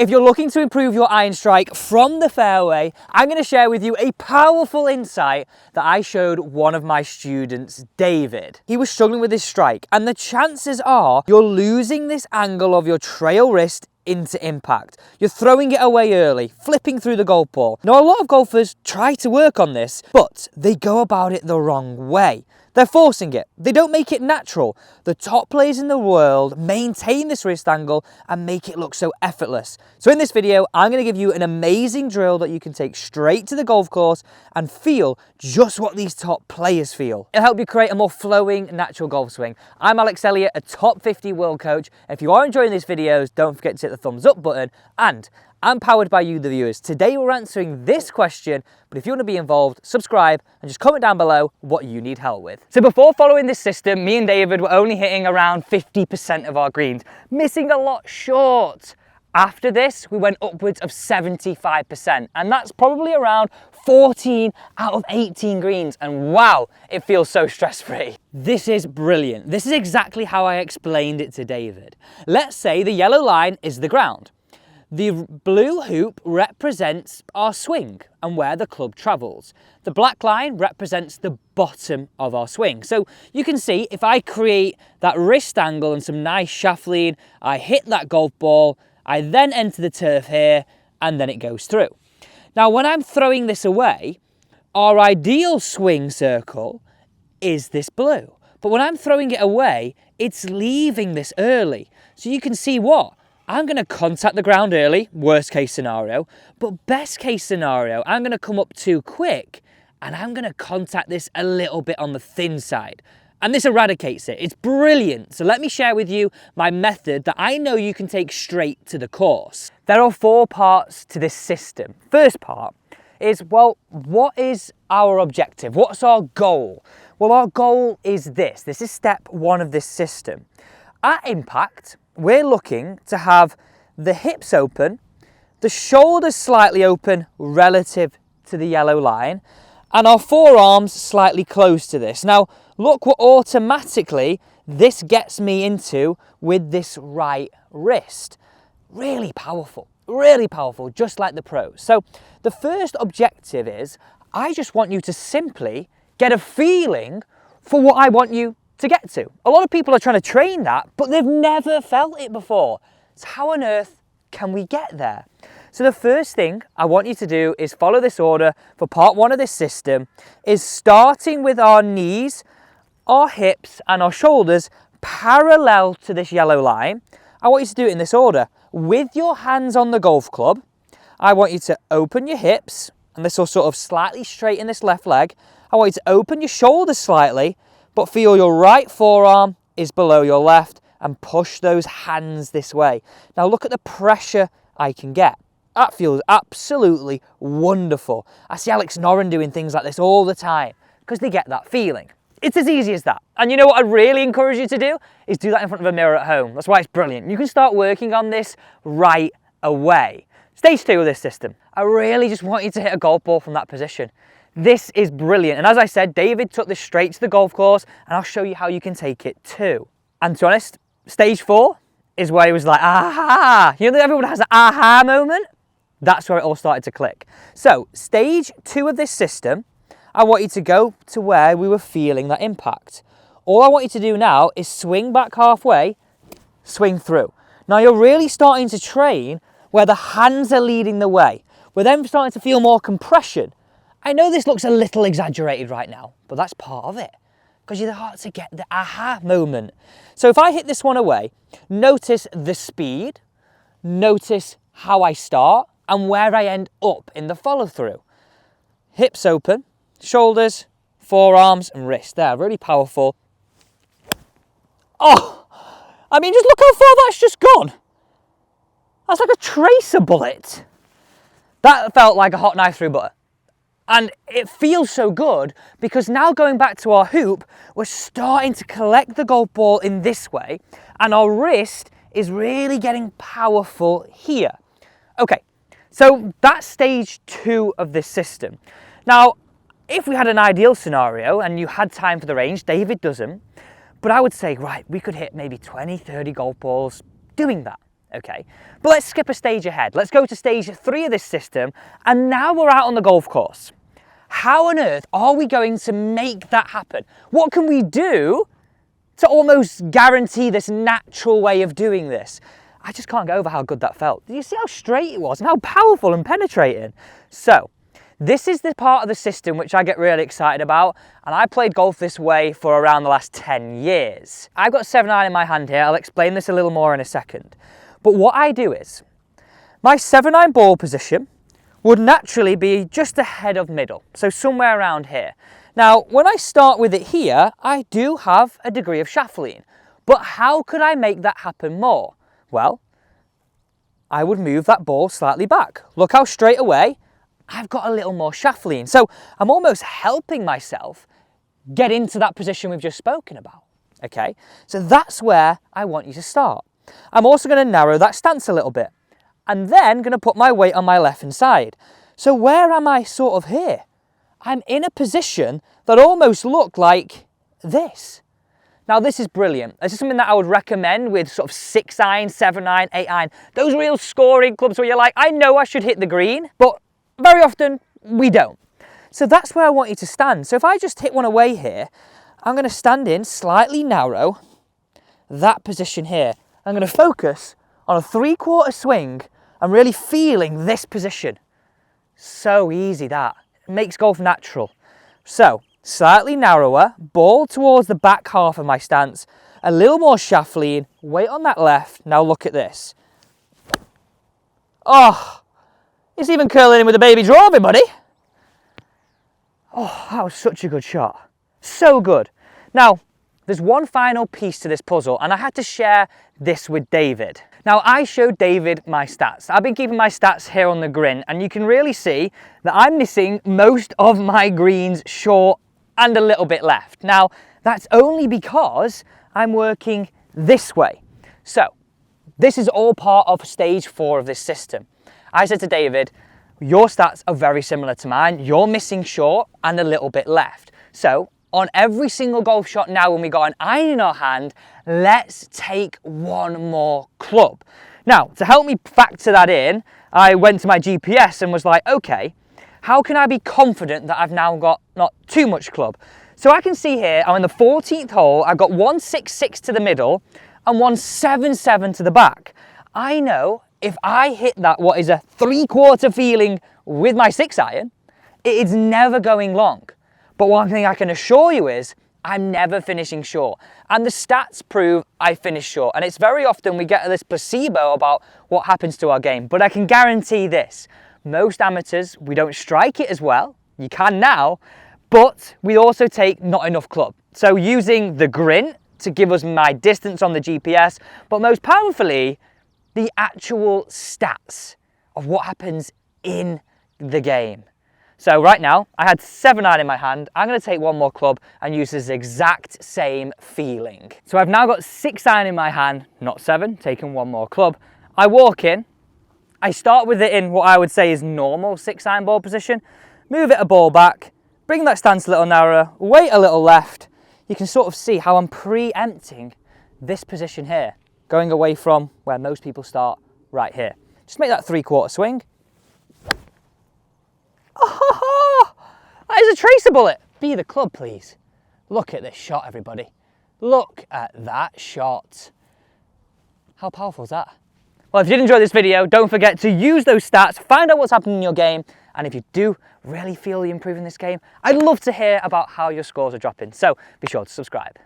If you're looking to improve your iron strike from the fairway, I'm going to share with you a powerful insight that I showed one of my students, David. He was struggling with his strike, and the chances are you're losing this angle of your trail wrist into impact. You're throwing it away early, flipping through the golf ball. Now, a lot of golfers try to work on this, but they go about it the wrong way. They're forcing it. They don't make it natural. The top players in the world maintain this wrist angle and make it look so effortless. So in this video, I'm going to give you an amazing drill that you can take straight to the golf course and feel just what these top players feel. It'll help you create a more flowing, natural golf swing. I'm Alex Elliott, a top 50 world coach. If you are enjoying these videos, don't forget to hit the thumbs up button, and I'm powered by you, the viewers. Today we're answering this question, but if you want to be involved, subscribe and just comment down below what you need help with. So before following this system, me and David were only hitting around 50% of our greens, missing a lot short. After this, we went upwards of 75%, and that's probably around 14 out of 18 greens, and wow, it feels so stress-free. This is brilliant. This is exactly how I explained it to David. Let's say the yellow line is the ground. The blue hoop represents our swing and where the club travels. The black line represents the bottom of our swing. So you can see if I create that wrist angle and some nice shaft lean, I hit that golf ball, I then enter the turf here, and then it goes through. Now, when I'm throwing this away, our ideal swing circle is this blue. But when I'm throwing it away, it's leaving this early. So you can see what? I'm going to contact the ground early, worst case scenario, but best case scenario, I'm going to come up too quick and I'm going to contact this a little bit on the thin side. And this eradicates it. It's brilliant. So let me share with you my method that I know you can take straight to the course. There are 4 parts to this system. First part is, well, what is our objective? What's our goal? Well, our goal is this. This is step 1 of this system. At impact, we're looking to have the hips open, the shoulders slightly open relative to the yellow line, and our forearms slightly close to this. Now, look what automatically this gets me into with this right wrist. Really powerful, just like the pros. So the first objective is, I just want you to simply get a feeling for what I want you to get to. A lot of people are trying to train that, but they've never felt it before. So how on earth can we get there? So the first thing I want you to do is follow this order for part 1 of this system, is starting with our knees, our hips and our shoulders parallel to this yellow line. I want you to do it in this order. With your hands on the golf club, I want you to open your hips, and this will sort of slightly straighten this left leg. I want you to open your shoulders slightly, but feel your right forearm is below your left and push those hands this way. Now look at the pressure I can get. That feels absolutely wonderful. I see Alex Noren doing things like this all the time because they get that feeling. It's as easy as that. And you know what I'd really encourage you to do is do that in front of a mirror at home. That's why it's brilliant. You can start working on this right away. Stage 2 of this system. I really just want you to hit a golf ball from that position. This is brilliant, and as I said, David took this straight to the golf course, and I'll show you how you can take it too. And to be honest, stage 4 is where he was like, aha! You know that everyone has an aha moment? That's where it all started to click. So, stage 2 of this system, I want you to go to where we were feeling that impact. All I want you to do now is swing back halfway, swing through. Now you're really starting to train where the hands are leading the way. We're then starting to feel more compression. I know this looks a little exaggerated right now, but that's part of it, because you're hard to get the aha moment. So if I hit this one away, notice the speed, notice how I start, and where I end up in the follow through. Hips open, shoulders, forearms, and wrist. There, really powerful. Oh, I mean, just look how far that's just gone. That's like a tracer bullet. That felt like a hot knife through butter. And it feels so good because now going back to our hoop, we're starting to collect the golf ball in this way, and our wrist is really getting powerful here. Okay, so that's stage 2 of this system. Now, if we had an ideal scenario and you had time for the range, David doesn't, but I would say, right, we could hit maybe 20, 30 golf balls doing that. okay? But let's skip a stage ahead. Let's go to stage 3 of this system, and now we're out on the golf course. How on earth are we going to make that happen? What can we do to almost guarantee this natural way of doing this? I just can't get over how good that felt. Did you see how straight it was and how powerful and penetrating? So, this is the part of the system which I get really excited about, and I played golf this way for around the last 10 years. I've got 7-iron in my hand here. I'll explain this a little more in a second. But what I do is, my 7-iron ball position would naturally be just ahead of middle, so somewhere around here. Now, when I start with it here, I do have a degree of shaft lean, but how could I make that happen more? Well, I would move that ball slightly back. Look how straight away I've got a little more shaft lean. So I'm almost helping myself get into that position we've just spoken about, okay? So that's where I want you to start. I'm also going to narrow that stance a little bit, and then going to put my weight on my left hand side. So where am I sort of here? I'm in a position that almost look like this. Now this is brilliant. This is something that I would recommend with sort of 6-iron, 7-iron, 8-iron. Those real scoring clubs where you're like, I know I should hit the green, but very often we don't. So that's where I want you to stand. So if I just hit one away here, I'm going to stand in slightly narrow, that position here. I'm going to focus on a 3/4 swing and really feeling this position. So easy that. It makes golf natural. So slightly narrower, ball towards the back half of my stance, a little more shaft lean, weight on that left. Now look at this. Oh, it's even curling in with a baby draw, everybody. Oh, that was such a good shot. So good. Now, there's one final piece to this puzzle, and I had to share this with David. Now, I showed David my stats. I've been keeping my stats here on the grin, and you can really see that I'm missing most of my greens short and a little bit left. Now, that's only because I'm working this way. So, this is all part of stage 4 of this system. I said to David, your stats are very similar to mine. You're missing short and a little bit left. So, on every single golf shot now when we got an iron in our hand, let's take one more club. Now, to help me factor that in, I went to my GPS and was like, okay, how can I be confident that I've now got not too much club? So I can see here, I'm in the 14th hole, I've got 166 to the middle and 177 to the back. I know if I hit that, what is a 3/4 feeling with my 6-iron, it's never going long. But one thing I can assure you is I'm never finishing short. And the stats prove I finish short. And it's very often we get this placebo about what happens to our game. But I can guarantee this. Most amateurs, we don't strike it as well. You can now. But we also take not enough club. So using the grin to give us my distance on the GPS. But most powerfully, the actual stats of what happens in the game. So right now, I had 7-iron in my hand. I'm going to take one more club and use this exact same feeling. So I've now got 6-iron in my hand, not 7, taking one more club. I walk in. I start with it in what I would say is normal 6-iron ball position. Move it a ball back. Bring that stance a little narrower. Weight a little left. You can sort of see how I'm preempting this position here. Going away from where most people start, right here. Just make that 3/4 swing. Oh, that is a tracer bullet. Be the club, please. Look at this shot, everybody. Look at that shot. How powerful is that? Well, if you did enjoy this video, don't forget to use those stats, find out what's happening in your game, and if you do really feel you're improving this game, I'd love to hear about how your scores are dropping. So be sure to subscribe.